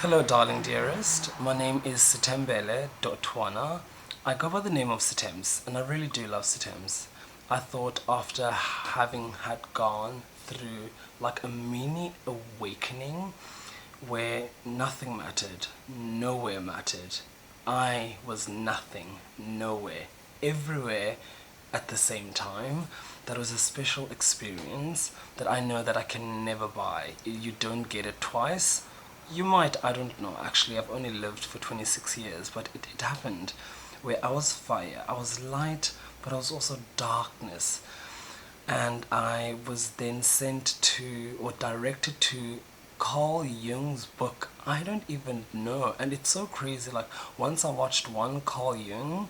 Hello, darling dearest. My name is Siithembs. I go by the name of Siithembs, and I really do love Siithembs. I thought after having had gone through like a mini awakening where nothing mattered, nowhere mattered. I was nothing, nowhere, everywhere at the same time. That was a special experience that I know that I can never buy. You don't get it twice. You might, I don't know. Actually, I've only lived for 26 years, but it happened where I was fire, I was light, but I was also darkness. And I was then sent to, or directed to, Carl Jung's book. I don't even know. And it's so crazy. Like, once I watched one Carl Jung,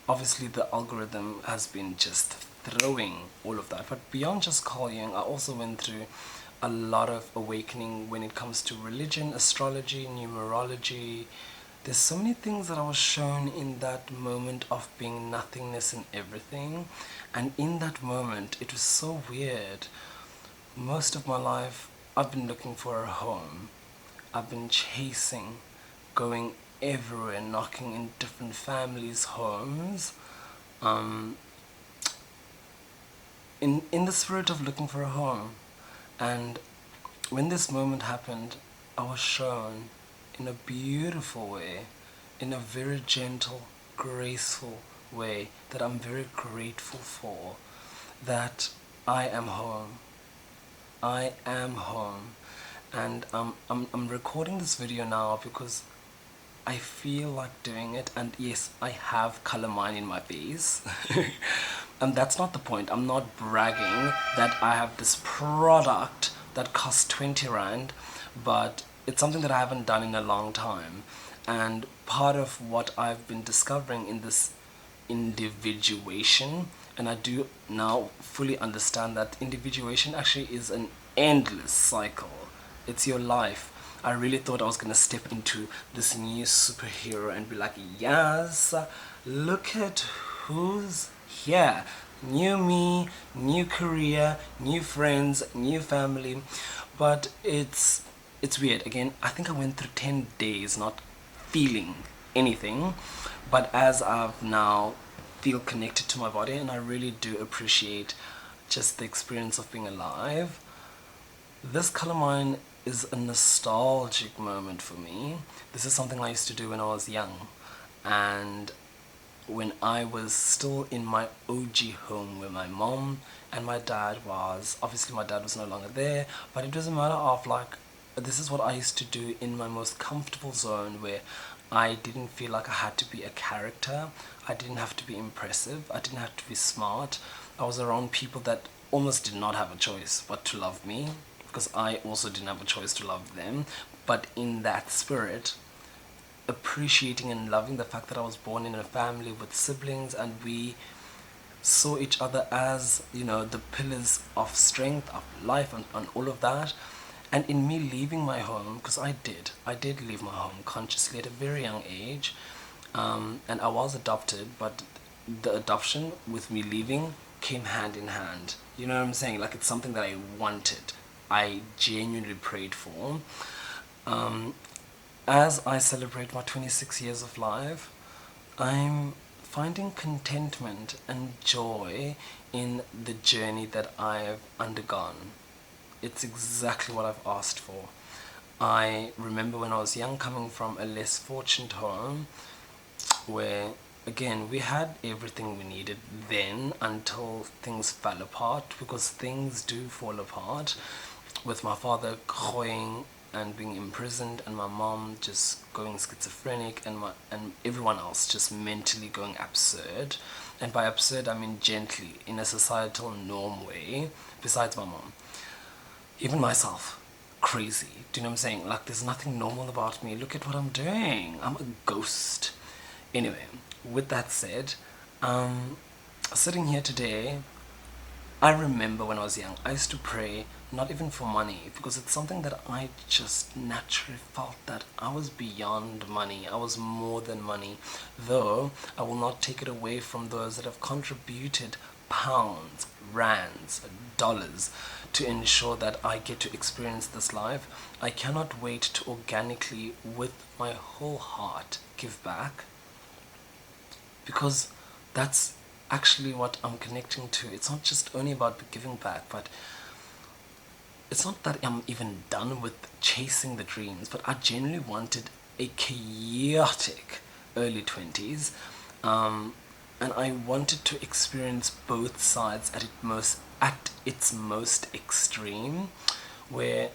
obviously the algorithm has been just throwing all of that. But beyond just Carl Jung, I also went through a lot of awakening when it comes to religion, astrology, numerology. There's so many things that I was shown in that moment of being nothingness and everything. And in that moment, it was so weird. Most of my life, I've been looking for a home. I've been chasing, going everywhere, knocking in different families' homes. In the spirit of looking for a home. And when this moment happened, I was shown in a beautiful way, in a very gentle, graceful way that I'm very grateful for, that I am home. I am home. And I'm recording this video now because I feel like doing it, and yes, I have color mine in my face. And that's not the point. I'm not bragging that I have this product that costs 20 Rand, but it's something that I haven't done in a long time. And part of what I've been discovering in this individuation, and I do now fully understand that individuation actually is an endless cycle. It's your life. I really thought I was going to step into this new superhero and be like, yes, look at who's here. New me, new career, new friends, new family. But it's weird. Again, I think I went through 10 days not feeling anything. But as I've now feel connected to my body, and I really do appreciate just the experience of being alive, this color mine is a nostalgic moment for me. This is something I used to do when I was young, and when I was still in my OG home where my mom and my dad was. Obviously my dad was no longer there, but it was a matter of like, this is what I used to do in my most comfortable zone, where I didn't feel like I had to be a character. I didn't have to be impressive. I didn't have to be smart. I was around people that almost did not have a choice but to love me, because I also didn't have a choice to love them. But in that spirit, appreciating and loving the fact that I was born in a family with siblings, and we saw each other as, you know, the pillars of strength, of life, and all of that. And in me leaving my home, because I did leave my home consciously at a very young age, and I was adopted, but the adoption with me leaving came hand in hand. You know what I'm saying? Like, it's something that I wanted. I genuinely prayed for. As I celebrate my 26 years of life, I'm finding contentment and joy in the journey that I've undergone. It's exactly what I've asked for. I remember when I was young, coming from a less fortunate home where, again, we had everything we needed then until things fell apart, because things do fall apart, with my father going and being imprisoned, and my mom just going schizophrenic, and everyone else just mentally going absurd. And by absurd, I mean gently, in a societal norm way, besides my mom. Even myself, crazy. Do you know what I'm saying? Like, there's nothing normal about me. Look at what I'm doing. I'm a ghost. Anyway, with that said, sitting here today, I remember when I was young, I used to pray not even for money, because it's something that I just naturally felt that I was beyond money. I was more than money. Though I will not take it away from those that have contributed pounds, rands, dollars to ensure that I get to experience this life. I cannot wait to organically, with my whole heart, give back, because that's actually what I'm connecting to. It's not just only about giving back, but it's not that I'm even done with chasing the dreams, but I genuinely wanted a chaotic early 20s, and I wanted to experience both sides at its most extreme, where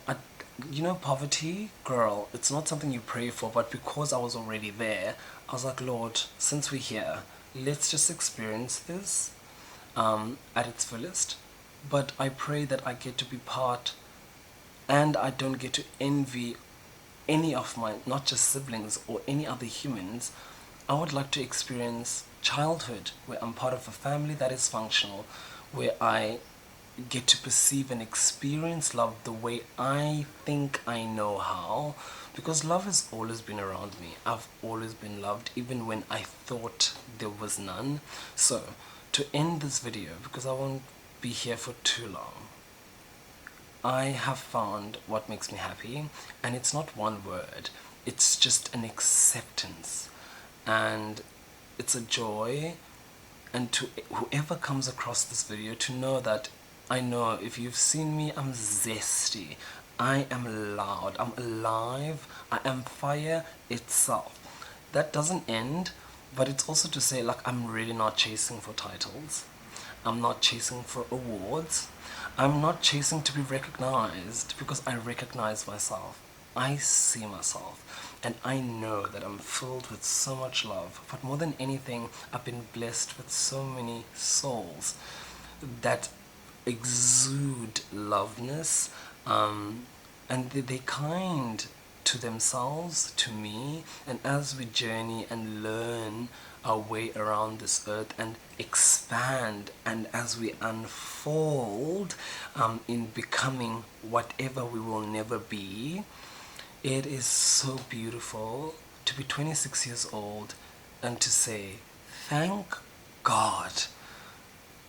poverty, girl, it's not something you pray for, but because I was already there, I was like, Lord, since we're here, let's just experience this at its fullest. But I pray that I get to be part, and I don't get to envy any of my, not just siblings or any other humans. I would like to experience childhood, where I'm part of a family that is functional, where I get to perceive and experience love the way I think I know how, because love has always been around me. I've always been loved, even when I thought there was none. So, to end this video, because I won't be here for too long, I have found what makes me happy, and it's not one word, it's just an acceptance, and it's a joy. And to whoever comes across this video, to know that I know if you've seen me, I'm zesty, I am loud, I'm alive, I am fire itself. That doesn't end, but it's also to say, like, I'm really not chasing for titles, I'm not chasing for awards, I'm not chasing to be recognized, because I recognize myself. I see myself, and I know that I'm filled with so much love. But more than anything, I've been blessed with so many souls that exude loveness, and they're kind to themselves, to me, and as we journey and learn our way around this earth and expand, and as we unfold in becoming whatever we will never be, it is so beautiful to be 26 years old and to say, thank God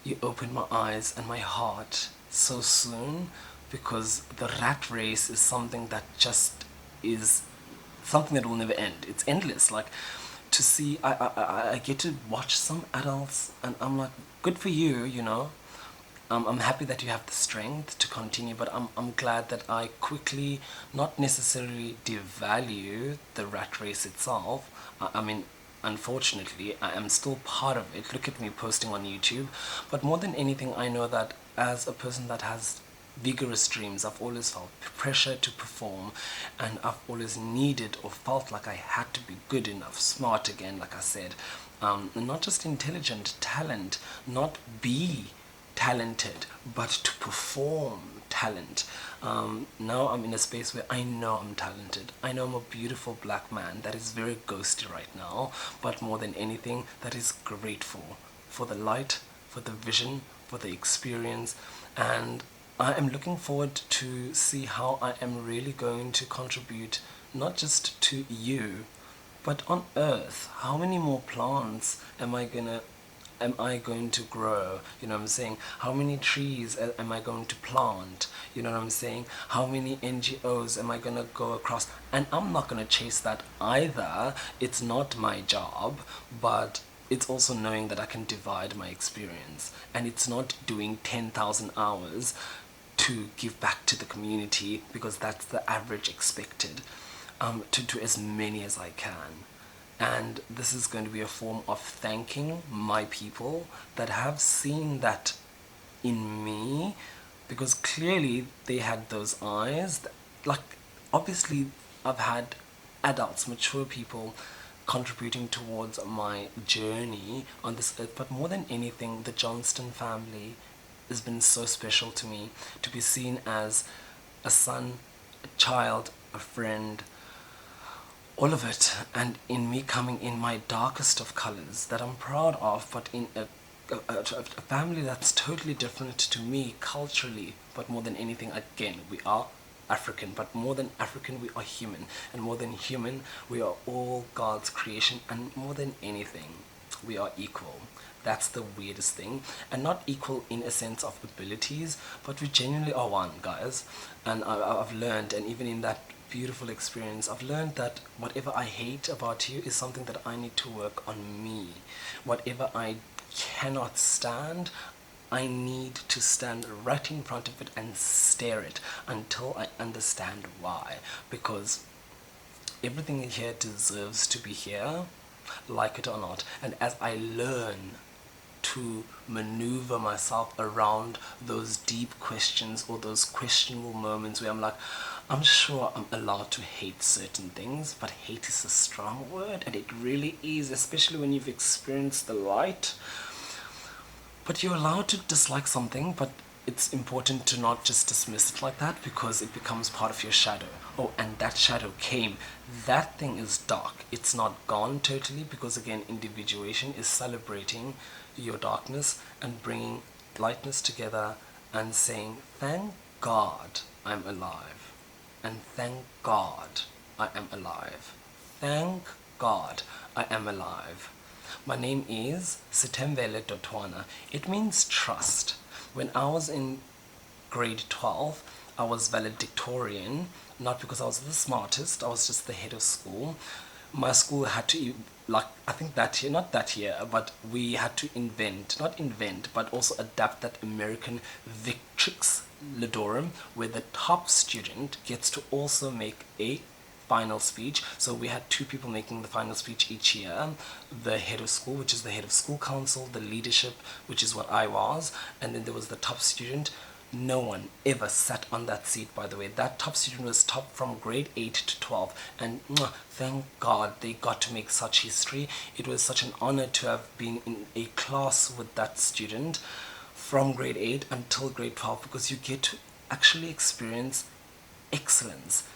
you opened my eyes and my heart so soon, because the rat race is something that just is something that will never end. It's endless. Like, to see, I get to watch some adults, and I'm like, good for you, you know. I'm happy that you have the strength to continue, but I'm glad that I quickly, not necessarily devalue the rat race itself. I mean, unfortunately, I am still part of it. Look at me posting on YouTube. But more than anything, I know that as a person that has vigorous dreams, I've always felt pressure to perform, and I've always needed or felt like I had to be good enough, smart again, like I said, not just intelligent, talent, not be talented, but to perform talent. Now I'm in a space where I know I'm talented. I know I'm a beautiful black man that is very ghosty right now, but more than anything, that is grateful for the light, for the vision, for the experience, and I am looking forward to see how I am really going to contribute, not just to you, but on Earth. How many more plants am I going to grow? You know what I'm saying? How many trees am I going to plant? You know what I'm saying? How many NGOs am I going to go across? And I'm not going to chase that either. It's not my job, but it's also knowing that I can divide my experience. And it's not doing 10,000 hours to give back to the community, because that's the average expected, to as many as I can. And this is going to be a form of thanking my people that have seen that in me, because clearly they had those eyes. Like, obviously I've had adults, mature people contributing towards my journey on this earth, but more than anything, the Johnston family has been so special to me, to be seen as a son, a child, a friend, all of it, and in me coming in my darkest of colors that I'm proud of, but in a family that's totally different to me culturally. But more than anything, again, we are African, but more than African, we are human, and more than human, we are all God's creation. And more than anything, we are equal. That's the weirdest thing. And not equal in a sense of abilities, but we genuinely are one, guys. And I've learned, and even in that beautiful experience, I've learned that whatever I hate about you is something that I need to work on me. Whatever I cannot stand, I need to stand right in front of it and stare it until I understand why. Because everything here deserves to be here, like it or not. And as I learn to maneuver myself around those deep questions or those questionable moments where I'm like, I'm sure I'm allowed to hate certain things, but hate is a strong word, and it really is, especially when you've experienced the light. But you're allowed to dislike something, but it's important to not just dismiss it like that, because it becomes part of your shadow. Oh, and that shadow came. That thing is dark. It's not gone totally, because again, individuation is celebrating your darkness and bringing lightness together and saying, thank God I'm alive. And thank God I am alive. Thank God I am alive. My name is Siithembs. It means trust. When I was in grade 12, I was valedictorian, not because I was the smartest, I was just the head of school. My school had to, like, I think that year, not that year, but we had to not invent, but also adapt that American Victrix Lidorum, where the top student gets to also make a final speech. So we had two people making the final speech each year: the head of school, which is the head of school council, the leadership, which is what I was, and then there was the top student. No one ever sat on that seat, by the way. That top student was top from grade 8 to 12, and thank God they got to make such history. It was such an honor to have been in a class with that student from grade 8 until grade 12, because you get to actually experience excellence,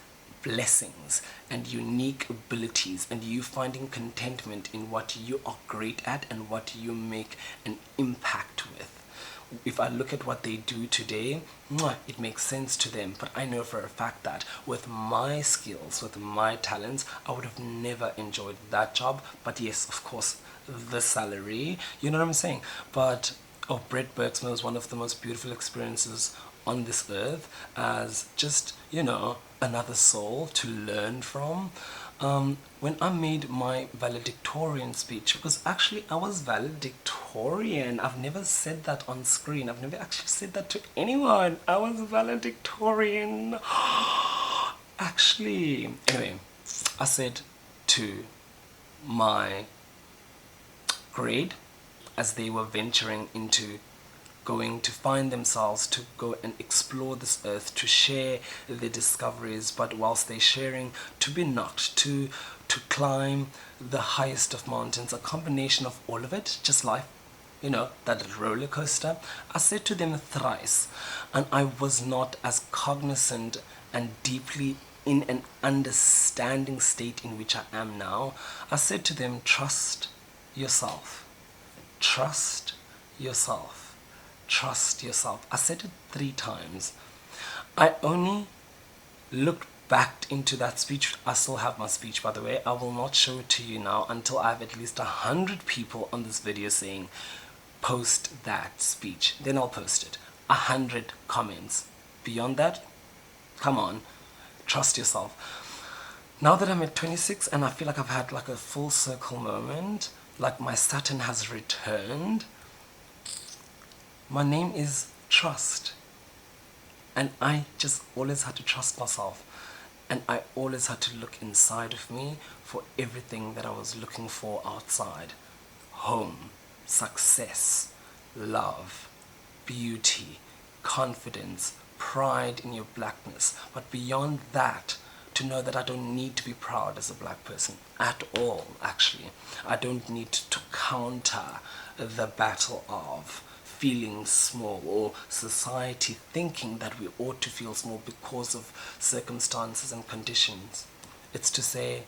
blessings, and unique abilities, and you finding contentment in what you are great at and what you make an impact with. If I look at what they do today, it makes sense to them, but I know for a fact that with my skills, with my talents, I would have never enjoyed that job. But yes, of course, the salary, you know what I'm saying? But Brett Bergsman was one of the most beautiful experiences on this earth, as just, another soul to learn from. When I made my valedictorian speech, because actually I was valedictorian, I've never said that on screen, I've never actually said that to anyone. I was valedictorian. Actually, anyway, I said to my grade, as they were venturing into going to find themselves, to go and explore this earth, to share their discoveries, but whilst they're sharing, to be knocked, to climb the highest of mountains, a combination of all of it, just life, that roller coaster. I said to them thrice, and I was not as cognizant and deeply in an understanding state in which I am now. I said to them, trust yourself. Trust yourself. Trust yourself. I said it 3 times. I only looked back into that speech. I still have my speech, by the way. I will not show it to you now until I have at least 100 people on this video saying, post that speech. Then I'll post it. 100 comments. Beyond that, come on, trust yourself. Now that I'm at 26 and I feel like I've had like a full circle moment, like my Saturn has returned, my name is Trust. And I just always had to trust myself. And I always had to look inside of me for everything that I was looking for outside. Home, success, love, beauty, confidence, pride in your blackness. But beyond that, to know that I don't need to be proud as a black person at all, actually. I don't need to counter the battle of feeling small, or society thinking that we ought to feel small because of circumstances and conditions. It's to say,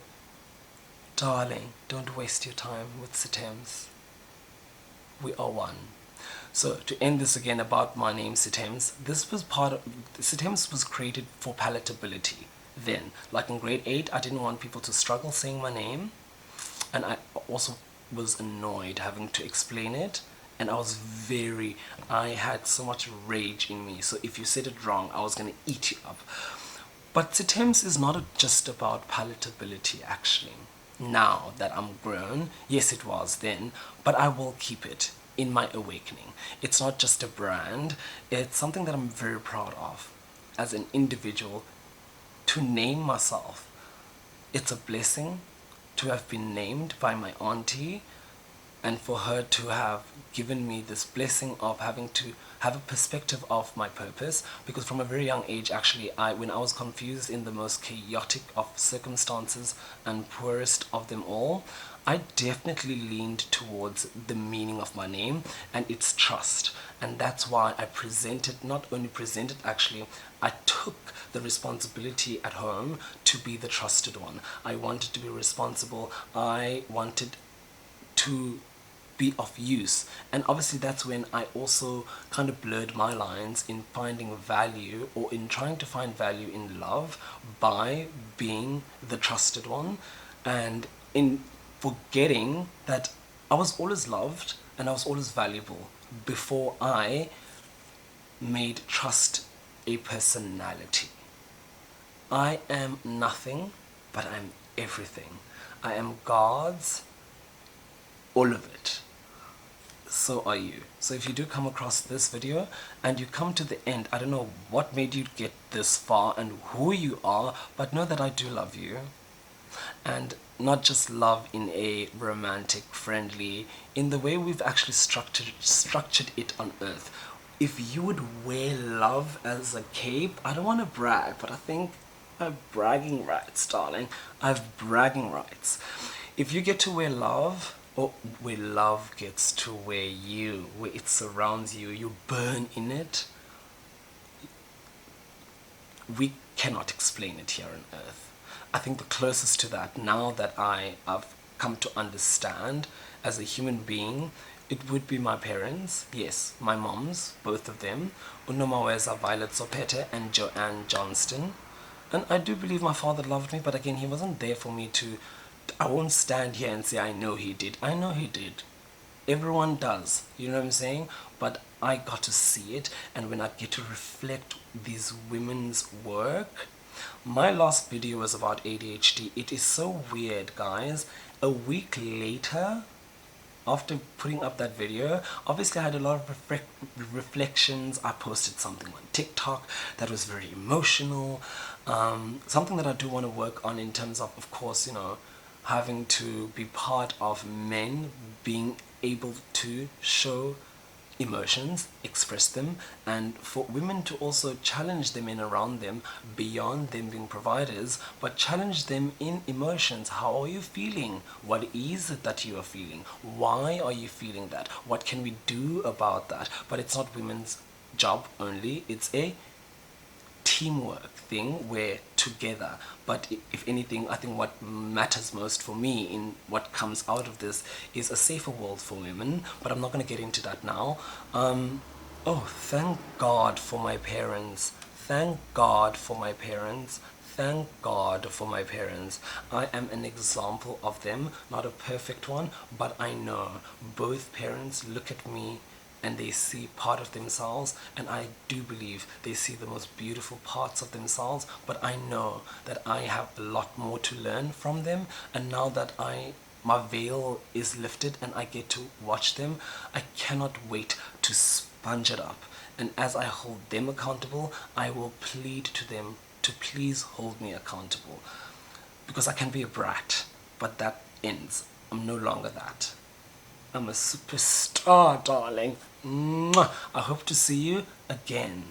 darling, don't waste your time with Siithembs. We are one. So to end this again about my name, Siithembs, Siithembs was created for palatability. Then, like in grade 8, I didn't want people to struggle saying my name, and I also was annoyed having to explain it, and I had so much rage in me. So if you said it wrong, I was going to eat you up. But Siithembs is not just about palatability, actually. Now that I'm grown, yes, it was then, but I will keep it in my awakening. It's not just a brand, it's something that I'm very proud of as an individual to name myself. It's a blessing to have been named by my auntie, and for her to have given me this blessing of having to have a perspective of my purpose. Because from a very young age, actually, when I was confused in the most chaotic of circumstances and poorest of them all, I definitely leaned towards the meaning of my name and its trust. And that's why I not only presented, actually, I took the responsibility at home to be the trusted one. I wanted to be responsible. I wanted to be of use. And obviously that's when I also kind of blurred my lines in finding value, or in trying to find value in love, by being the trusted one, and in forgetting that I was always loved and I was always valuable before I made trust a personality. I am nothing, but I'm everything. I am God's, all of it. So are you. So if you do come across this video and you come to the end, I don't know what made you get this far and who you are, but know that I do love you. And not just love in a romantic, friendly, in the way we've actually structured it on earth. If you would wear love as a cape, I don't want to brag, but I think I have bragging rights, darling. I have bragging rights. If you get to wear love, or where love gets to wear you, where it surrounds you, you burn in it, we cannot explain it here on earth. I think the closest to that, now that I've come to understand as a human being, it would be my parents. Yes, my moms, both of them, Unomaweza Violet Sopete and Joanne Johnston. And I do believe my father loved me, but again, he wasn't there for me to... I won't stand here and say I know he did. I know he did. Everyone does, you know what I'm saying? But I got to see it, and when I get to reflect these women's work... My last video was about ADHD. It is so weird, guys. A week later, after putting up that video, obviously I had a lot of reflections. I posted something on TikTok that was very emotional. Something that I do want to work on in terms of course, you know, having to be part of men being able to show emotions, express them, and for women to also challenge the men around them beyond them being providers, but challenge them in emotions. How are you feeling? What is it that you are feeling? Why are you feeling that? What can we do about that? But it's not women's job only, it's a teamwork thing, where together. But if anything, I think what matters most for me in what comes out of this is a safer world for women, but I'm not going to get into that now. Oh, thank God for my parents. Thank God for my parents. Thank God for my parents. I am an example of them, not a perfect one, but I know both parents look at me and they see part of themselves, and I do believe they see the most beautiful parts of themselves, but I know that I have a lot more to learn from them. And now that my veil is lifted and I get to watch them, I cannot wait to sponge it up. And as I hold them accountable, I will plead to them to please hold me accountable, because I can be a brat, but that ends. I'm no longer that. I'm a superstar, darling. Mwah. I hope to see you again.